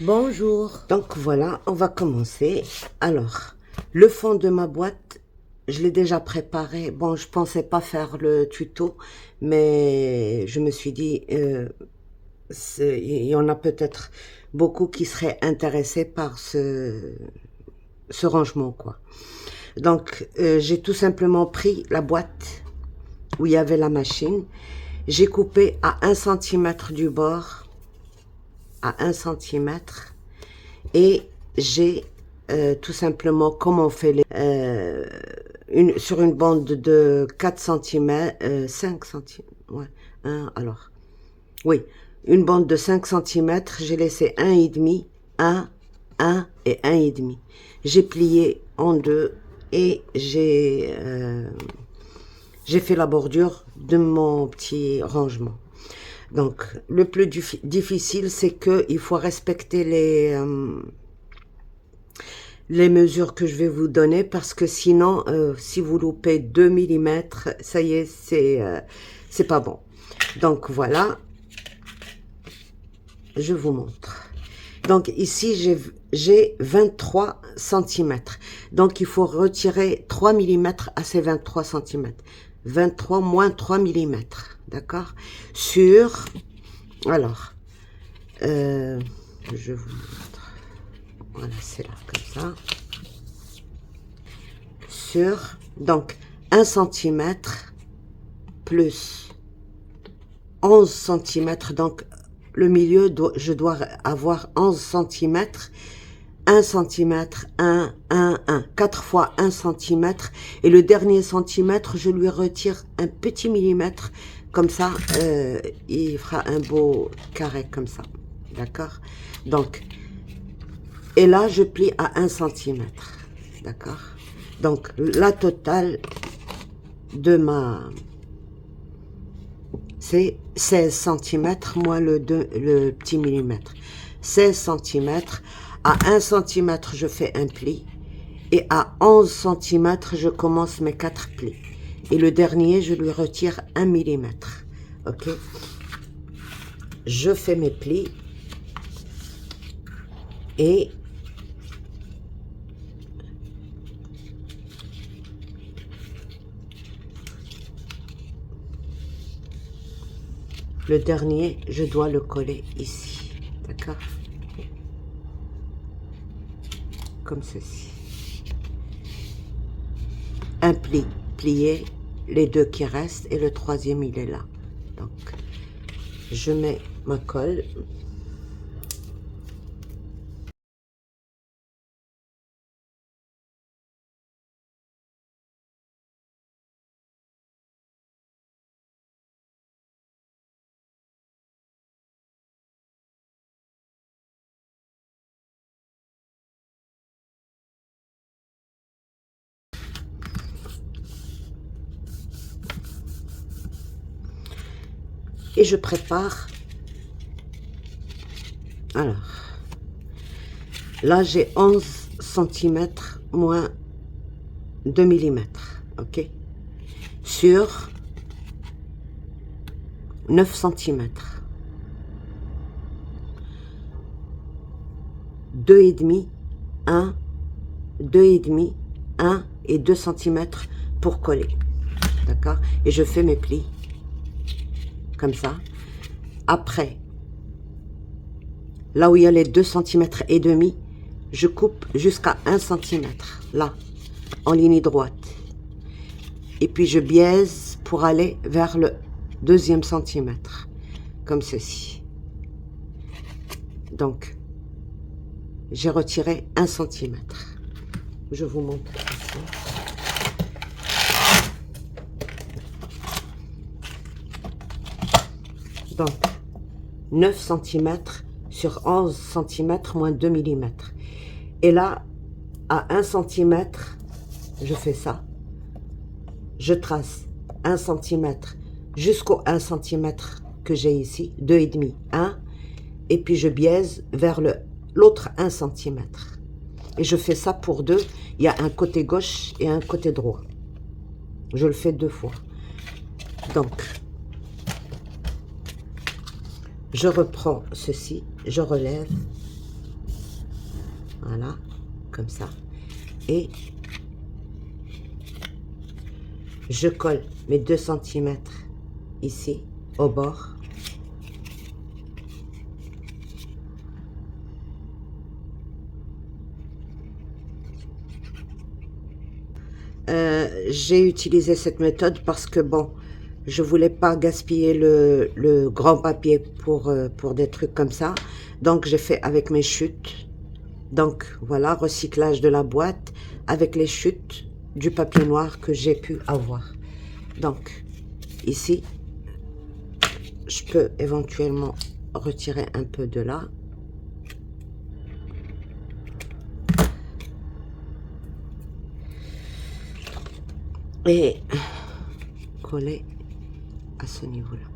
Bonjour. Donc voilà, on va commencer. Alors, le fond de ma boîte, je l'ai déjà préparé. Bon, je pensais pas faire le tuto, mais je me suis dit, il y en a peut-être beaucoup qui seraient intéressés par ce rangement, quoi. Donc, j'ai tout simplement pris la boîte où il y avait la machine. J'ai coupé à 1 cm du bord, à 1 cm. Et j'ai tout simplement, comme on fait sur une bande de 4 cm, 5 cm, ouais, alors, oui, une bande de 5 cm, j'ai laissé 1,5, 1 et 1,5. J'ai plié en deux et j'ai fait la bordure de mon petit rangement. Donc, le plus difficile, c'est qu'il faut respecter les mesures que je vais vous donner, parce que sinon, si vous loupez 2 mm, ça y est, c'est pas bon. Donc, voilà, je vous montre. Donc, ici, j'ai 23 cm. Donc, il faut retirer 3 mm à ces 23 cm. 23 moins 3 mm, d'accord? Sur, alors, je vous montre. Voilà, c'est là, comme ça. Sur, donc, 1 cm plus 11 cm. Donc, le milieu, je dois avoir 11 cm. 1 cm, 1, 1. 4 fois 1 cm. Et le dernier centimètre, je lui retire un petit millimètre. Comme ça, il fera un beau carré comme ça. D'accord? Donc, et là, je plie à 1 cm. D'accord? Donc, la totale de c'est 16 cm moins le petit millimètre. 16 cm. À 1 cm, je fais un pli. Et à 11 cm, je commence mes 4 plis. Et le dernier, je lui retire 1 millimètre. Ok? Je fais mes plis. Et le dernier, je dois le coller ici. D'accord? Comme ceci. Un pli, plié, les deux qui restent, et le troisième, il est là. Donc, je mets ma colle. Et je prépare. Alors, là, j'ai 11 cm moins 2 mm. Ok? Sur 9 cm. 2,5, 1, 2,5, 1 et 2 cm pour coller. D'accord? Et je fais mes plis. Comme ça. Après, là où il y a les 2 cm et demi, je coupe jusqu'à 1 cm. Là, en ligne droite. Et puis je biaise pour aller vers le deuxième centimètre. Comme ceci. Donc, j'ai retiré 1 cm. Je vous montre ici. Donc, 9 cm sur 11 cm moins 2 mm. Et là, à 1 cm, je fais ça. Je trace 1 cm jusqu'au 1 cm que j'ai ici, 2,5, 1. Et puis je biaise vers l'autre 1 cm. Et je fais ça pour deux. Il y a un côté gauche et un côté droit. Je le fais 2 fois. Donc, je reprends ceci, je relève Voilà, comme ça. Et je colle mes 2 centimètres ici, au bord. J'ai utilisé cette méthode parce que, bon, je voulais pas gaspiller le grand papier pour des trucs comme ça. Donc, j'ai fait avec mes chutes. Donc, voilà, recyclage de la boîte avec les chutes du papier noir que j'ai pu avoir. Donc, ici, je peux éventuellement retirer un peu de là. Et coller à ce niveau-là.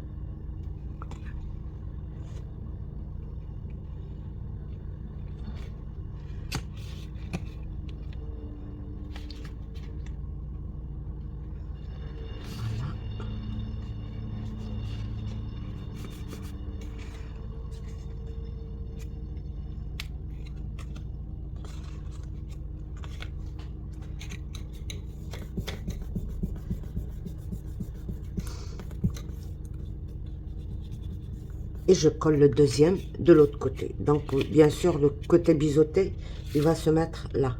Et je colle le deuxième de l'autre côté. Donc, bien sûr, le côté biseauté, il va se mettre là.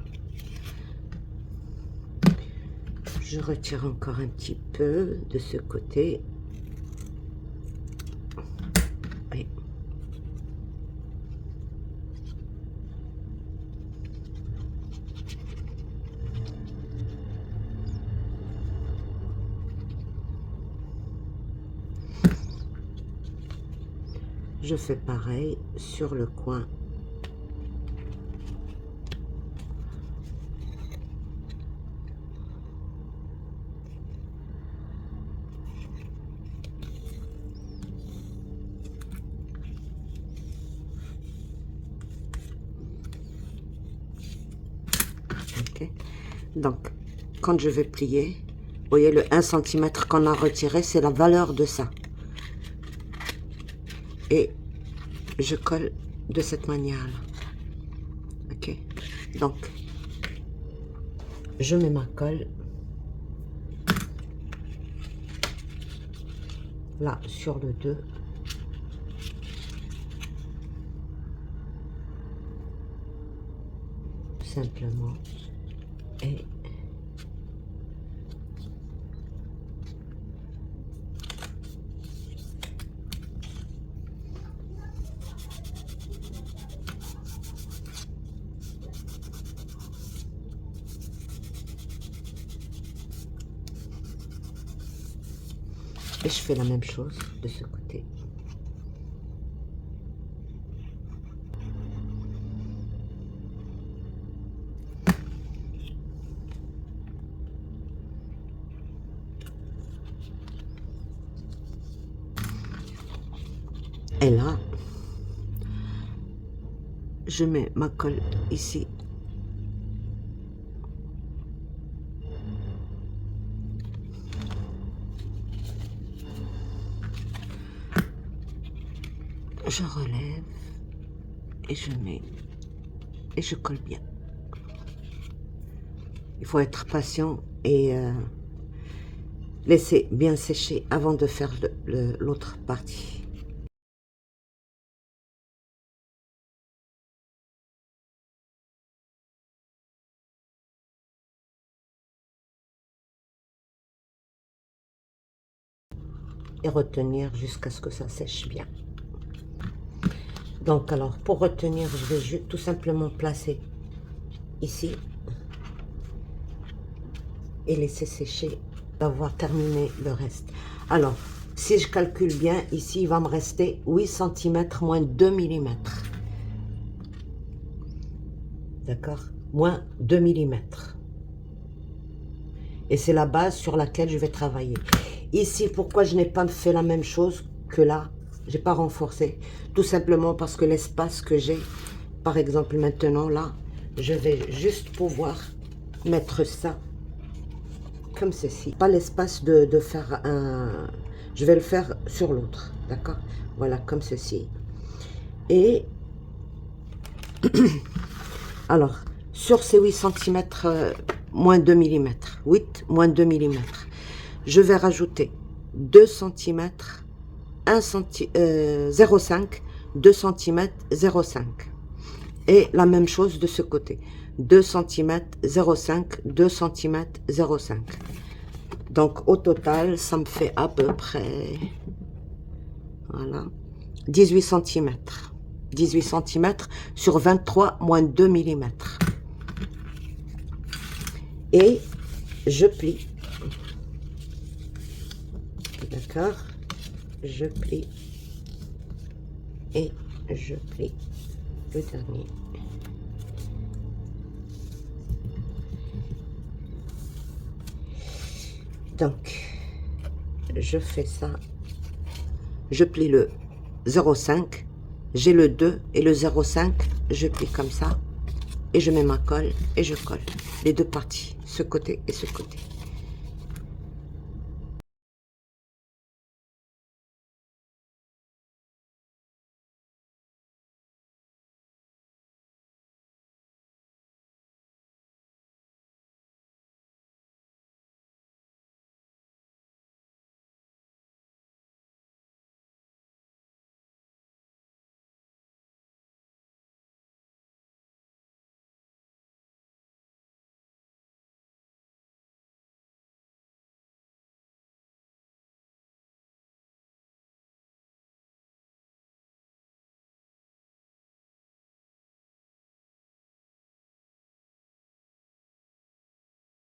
Je retire encore un petit peu de ce côté. Et je fais pareil sur le coin. Ok. Donc, quand je vais plier, vous voyez le 1 cm qu'on a retiré, c'est la valeur de ça. Et je colle de cette manière-là. Ok. Donc, je mets ma colle là sur le 2. Simplement. Et je fais la même chose de ce côté. Et là, je mets ma colle ici. Je relève et je mets et je colle bien. Il faut être patient et laisser bien sécher avant de faire l'autre partie. Et retenir jusqu'à ce que ça sèche bien. Donc alors, pour retenir, je vais tout simplement placer ici et laisser sécher, d'avoir terminé le reste. Alors, si je calcule bien, ici, il va me rester 8 cm moins 2 mm. D'accord? Moins 2 mm. Et c'est la base sur laquelle je vais travailler. Ici, pourquoi je n'ai pas fait la même chose que là? J'ai pas renforcé. Tout simplement parce que l'espace que j'ai, par exemple maintenant là, je vais juste pouvoir mettre ça comme ceci. Pas l'espace de faire un... Je vais le faire sur l'autre, d'accord? Voilà, comme ceci. Et Alors, sur ces 8 centimètres, moins 2 millimètres, 8 moins 2 millimètres, je vais rajouter 2 centimètres, 0,5, 2 centimètres, 0,5. Et la même chose de ce côté. 2 centimètres, 0,5, 2 centimètres, 0,5. Donc, au total, ça me fait à peu près, voilà, 18 centimètres. 18 centimètres sur 23 moins 2 millimètres. Et je plie. D'accord? Je plie. Et je plie le dernier. Donc, je fais ça. Je plie le 0,5. J'ai le 2 et le 0,5. Je plie comme ça. Et je mets ma colle et je colle. Les deux parties, ce côté et ce côté.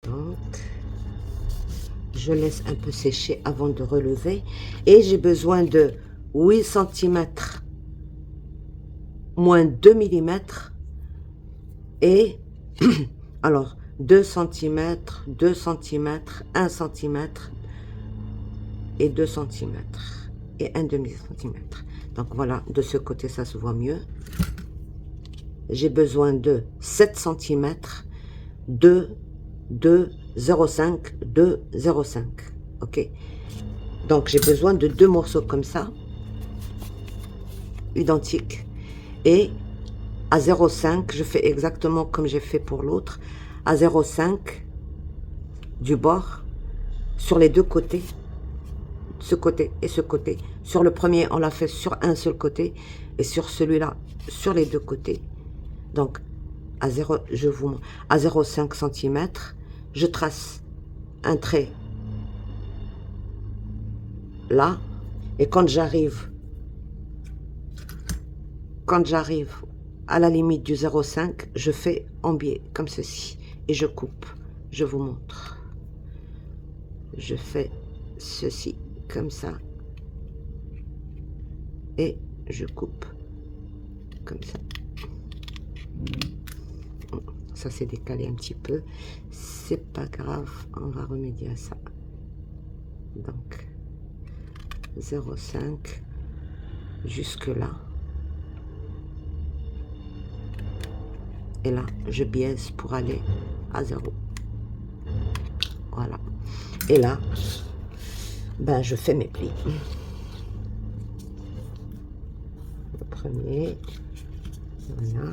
Donc, je laisse un peu sécher avant de relever. Et j'ai besoin de 8 centimètres moins 2 millimètres. Et, alors, 2 centimètres, 2 centimètres, 1 centimètre et 2 centimètres. Et un demi-centimètre. Donc voilà, de ce côté, ça se voit mieux. J'ai besoin de 7 centimètres, 2, 2, 0,5, 2, 0,5. Ok. Donc j'ai besoin de 2 morceaux comme ça, identiques. Et à 0,5, je fais exactement comme j'ai fait pour l'autre. À 0,5 du bord, sur les deux côtés, ce côté et ce côté. Sur le premier, on l'a fait sur un seul côté. Et sur celui-là, sur les deux côtés. Donc, à 0, je vous montre, à 0,5 cm, je trace un trait là. Et quand j'arrive à la limite du 0,5, je fais en biais, comme ceci. Et je coupe. Je vous montre. Je fais ceci, comme ça. Et je coupe. Comme ça. Ça s'est décalé un petit peu. C'est pas grave. On va remédier à ça. Donc, 0,5 jusque là. Et là, je biaise pour aller à 0. Voilà. Et là, ben, je fais mes plis. Le premier. Voilà.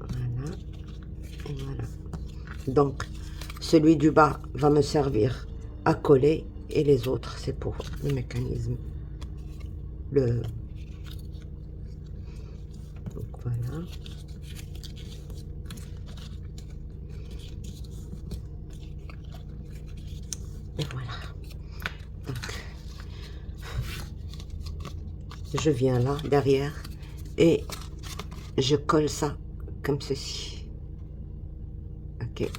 Voilà. Et voilà. Donc, celui du bas va me servir à coller. Et les autres, c'est pour le mécanisme. Donc, voilà. Et voilà. Donc, je viens là, derrière, et je colle ça comme ceci. Ok.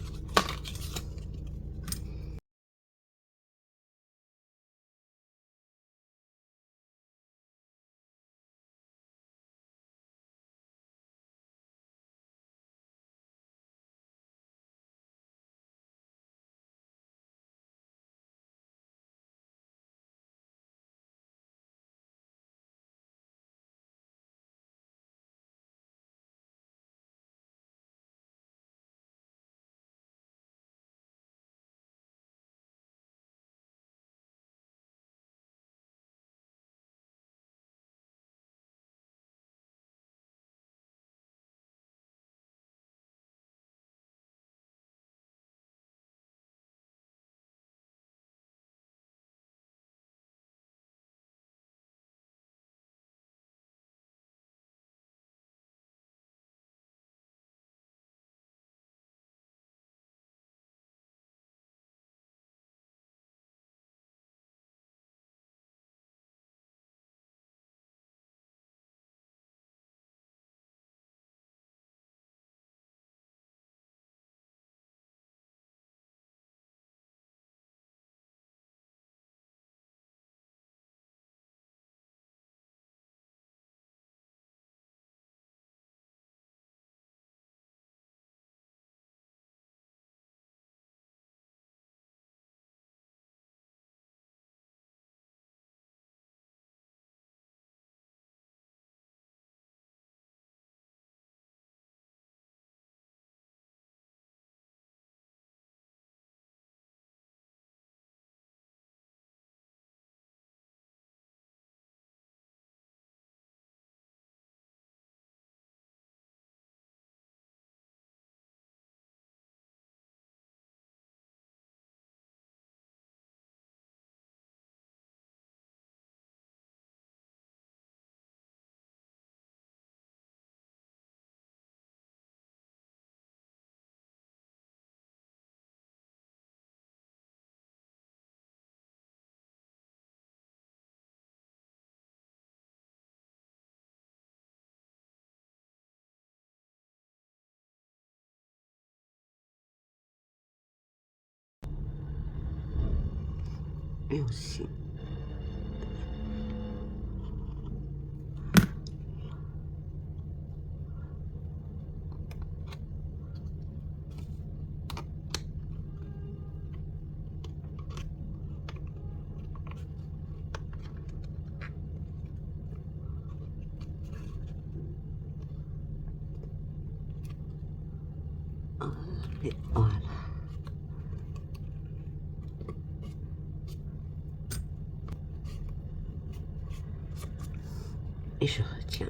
Et aussi. Et voilà. Et je retiens.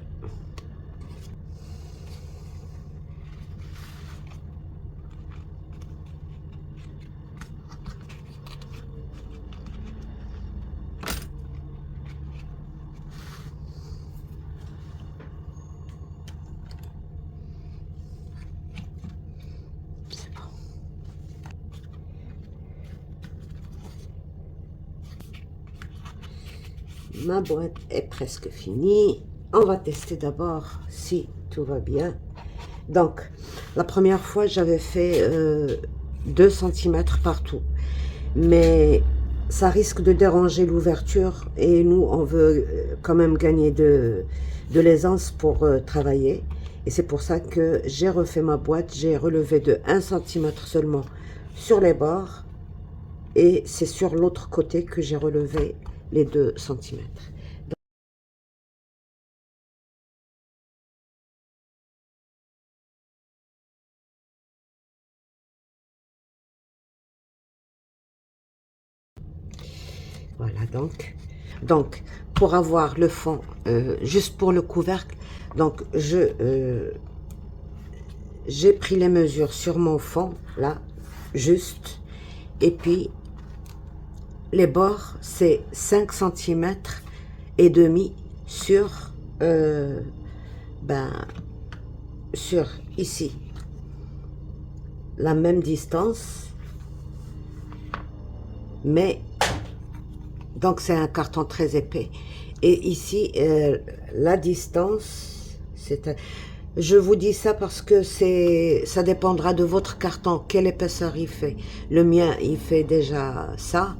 C'est bon. Ma boîte est presque finie. On va tester d'abord si tout va bien. Donc, la première fois, j'avais fait 2 cm partout. Mais ça risque de déranger l'ouverture et nous, on veut quand même gagner de l'aisance pour travailler. Et c'est pour ça que j'ai refait ma boîte. J'ai relevé de 1 cm seulement sur les bords. Et c'est sur l'autre côté que j'ai relevé les 2 cm. Voilà donc pour avoir le fond, juste pour le couvercle, donc j'ai pris les mesures sur mon fond, là, juste, et puis les bords, c'est 5 cm et demi sur, ben, sur ici, la même distance, mais donc c'est un carton très épais. Et ici, la distance, je vous dis ça parce que ça dépendra de votre carton, quelle épaisseur il fait. Le mien, il fait déjà ça.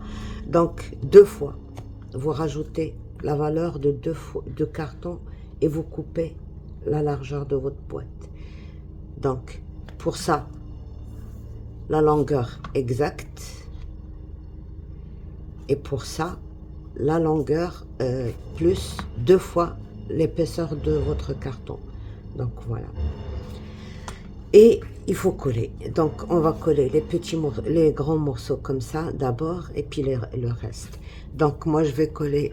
Donc, 2 fois, vous rajoutez la valeur de 2 fois, de carton et vous coupez la largeur de votre boîte. Donc, pour ça, la longueur exacte. Et pour ça, la longueur plus 2 fois l'épaisseur de votre carton. Donc voilà. Et il faut coller. Donc on va coller les grands morceaux comme ça d'abord et puis le reste. Donc moi je vais coller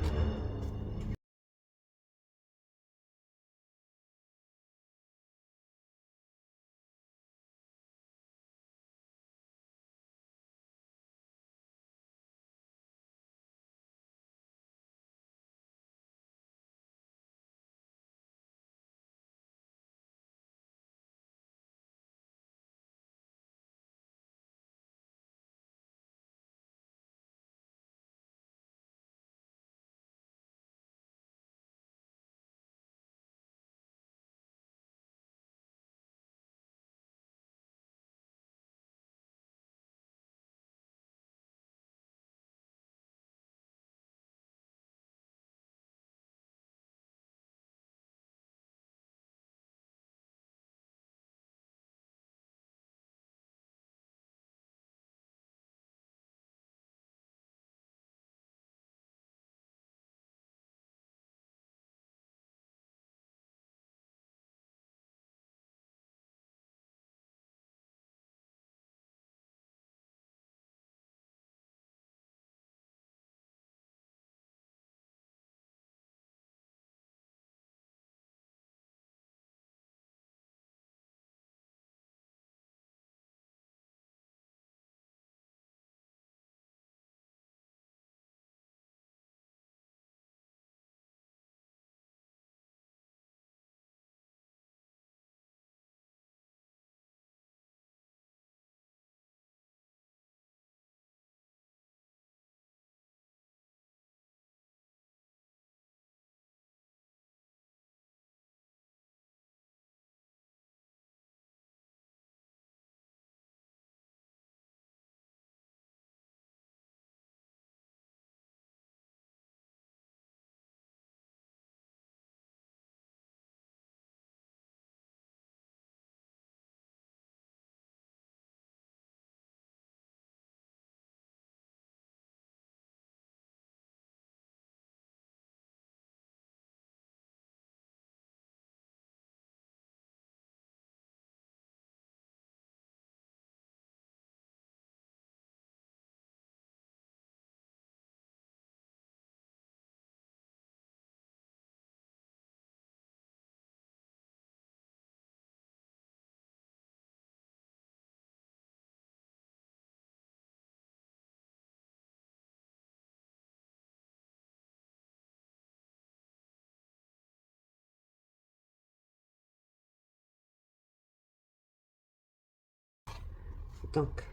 Donc,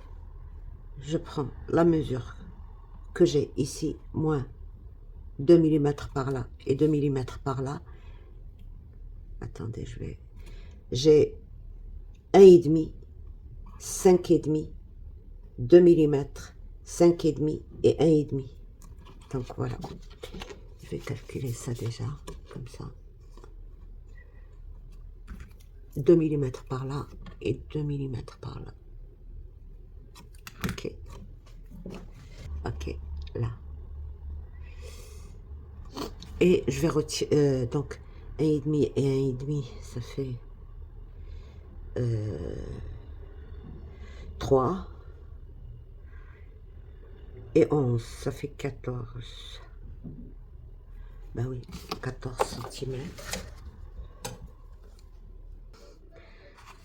je prends la mesure que j'ai ici, moins 2 millimètres par là et 2 millimètres par là. Attendez, j'ai 1,5, 5,5, 2 millimètres, 5,5 et 1,5. Donc voilà. Je vais calculer ça déjà, comme ça. 2 millimètres par là et 2 millimètres par là. Ok. Ok, là. Et je vais retirer, donc 1,5 et 1,5, ça fait 3 et 11, ça fait 14. Ben oui, 14 centimètres.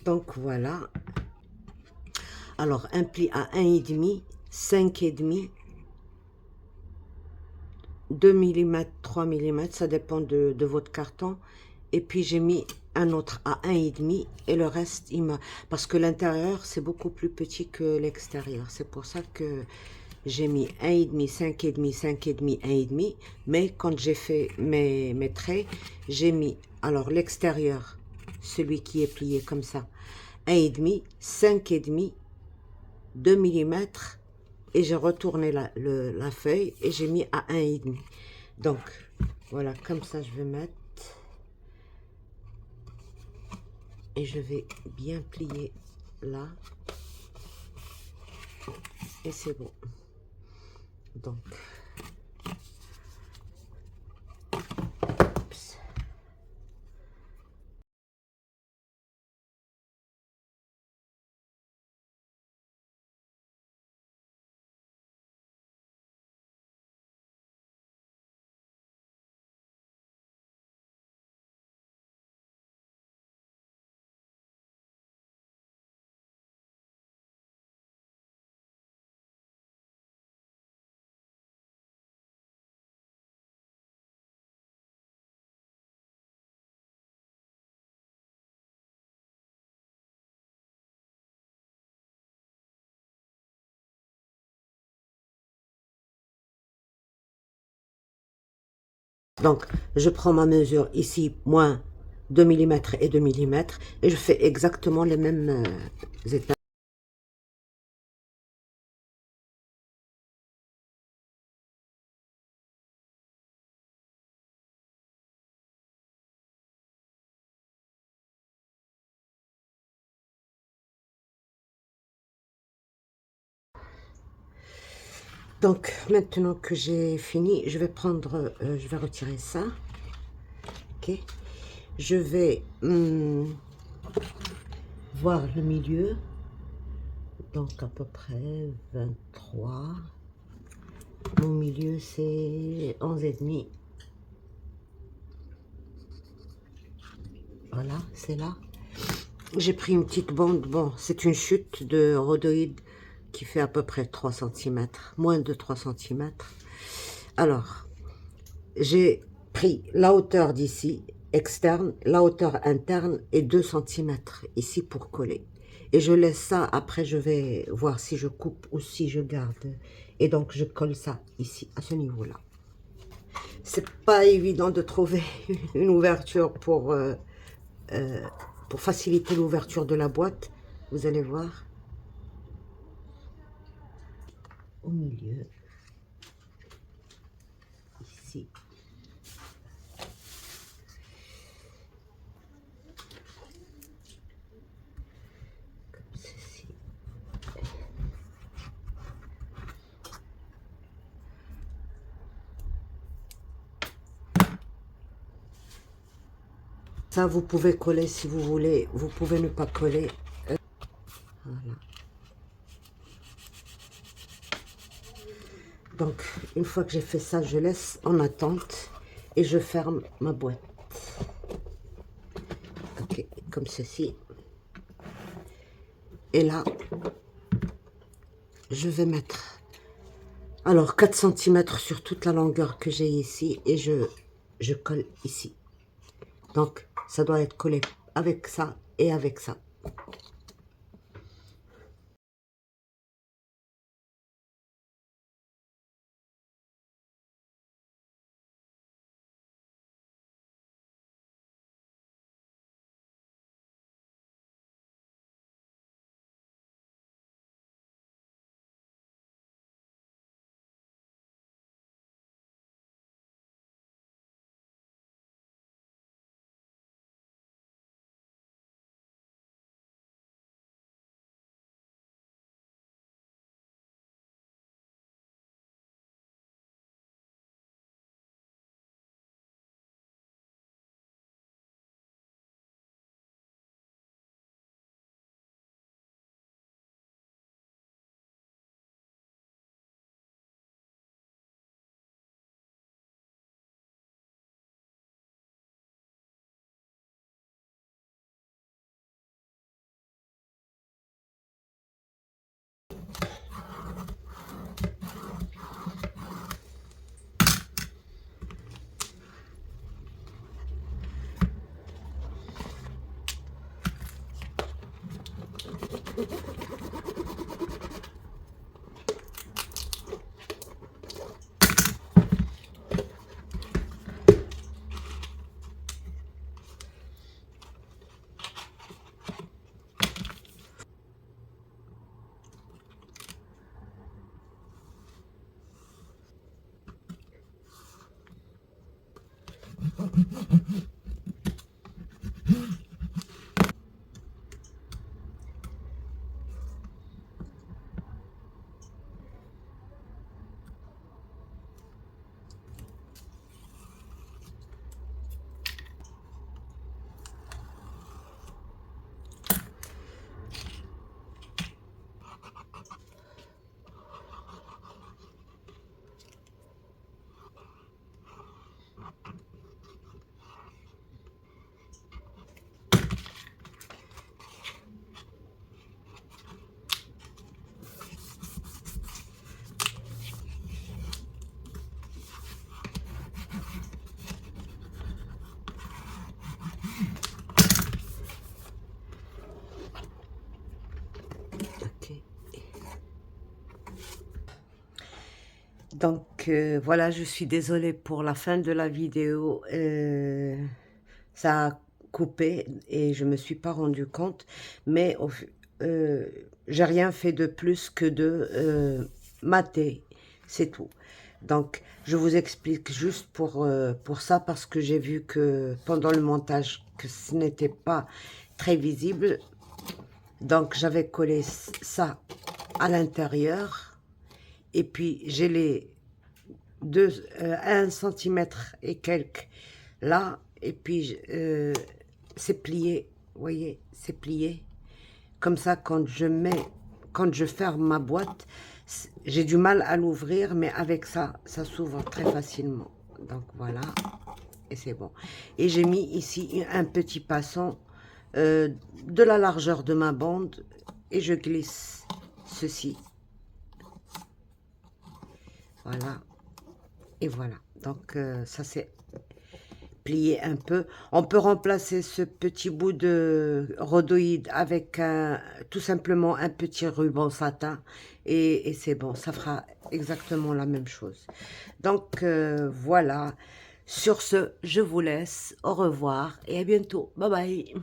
Donc voilà. Alors, un pli à 1,5, 5,5, 2 mm, 3 mm, ça dépend de votre carton. Et puis j'ai mis un autre à 1,5 et le reste, parce que l'intérieur, c'est beaucoup plus petit que l'extérieur. C'est pour ça que j'ai mis 1,5, 5,5, 5,5, 1,5. Mais quand j'ai fait mes traits, j'ai mis, alors l'extérieur, celui qui est plié comme ça, 1,5, 5,5, 2 mm et j'ai retourné la feuille et j'ai mis à 1,5. Donc, voilà, comme ça je vais mettre et je vais bien plier là et c'est bon. Donc, oups. Donc, je prends ma mesure ici, moins 2 mm et 2 mm, et je fais exactement les mêmes étapes. Donc, maintenant que j'ai fini, je vais prendre, je vais retirer ça. Ok. Je vais voir le milieu. Donc, à peu près 23. Mon milieu, c'est 11,5. Voilà, c'est là. J'ai pris une petite bande. Bon, c'est une chute de rhodoïde qui fait à peu près 3 cm, moins de 3 cm. Alors, j'ai pris la hauteur d'ici, externe, la hauteur interne et 2 cm ici pour coller. Et je laisse ça, après je vais voir si je coupe ou si je garde. Et donc je colle ça ici, à ce niveau-là. C'est pas évident de trouver une ouverture pour faciliter l'ouverture de la boîte. Vous allez voir. Au milieu. Ici. Comme ceci. Ça, vous pouvez coller si vous voulez. Vous pouvez ne pas coller. Voilà. Donc, une fois que j'ai fait ça, je laisse en attente et je ferme ma boîte. Ok, comme ceci. Et là, je vais mettre, alors 4 cm sur toute la longueur que j'ai ici et je colle ici. Donc, ça doit être collé avec ça et avec ça. Donc voilà, je suis désolée pour la fin de la vidéo. Ça a coupé et je me suis pas rendu compte, mais j'ai rien fait de plus que de mater, c'est tout. Donc je vous explique juste pour ça, parce que j'ai vu que pendant le montage que ce n'était pas très visible. Donc j'avais collé ça à l'intérieur. Et puis, j'ai les 1 centimètre et quelques là. Et puis, c'est plié. Vous voyez, c'est plié. Comme ça, quand je ferme ma boîte, j'ai du mal à l'ouvrir. Mais avec ça, ça s'ouvre très facilement. Donc, voilà. Et c'est bon. Et j'ai mis ici un petit passant de la largeur de ma bande. Et je glisse ceci. Voilà, et voilà. Donc ça c'est plié un peu. On peut remplacer ce petit bout de rhodoïde avec tout simplement un petit ruban satin et c'est bon, ça fera exactement la même chose. Donc voilà, sur ce, je vous laisse, au revoir et à bientôt, bye bye.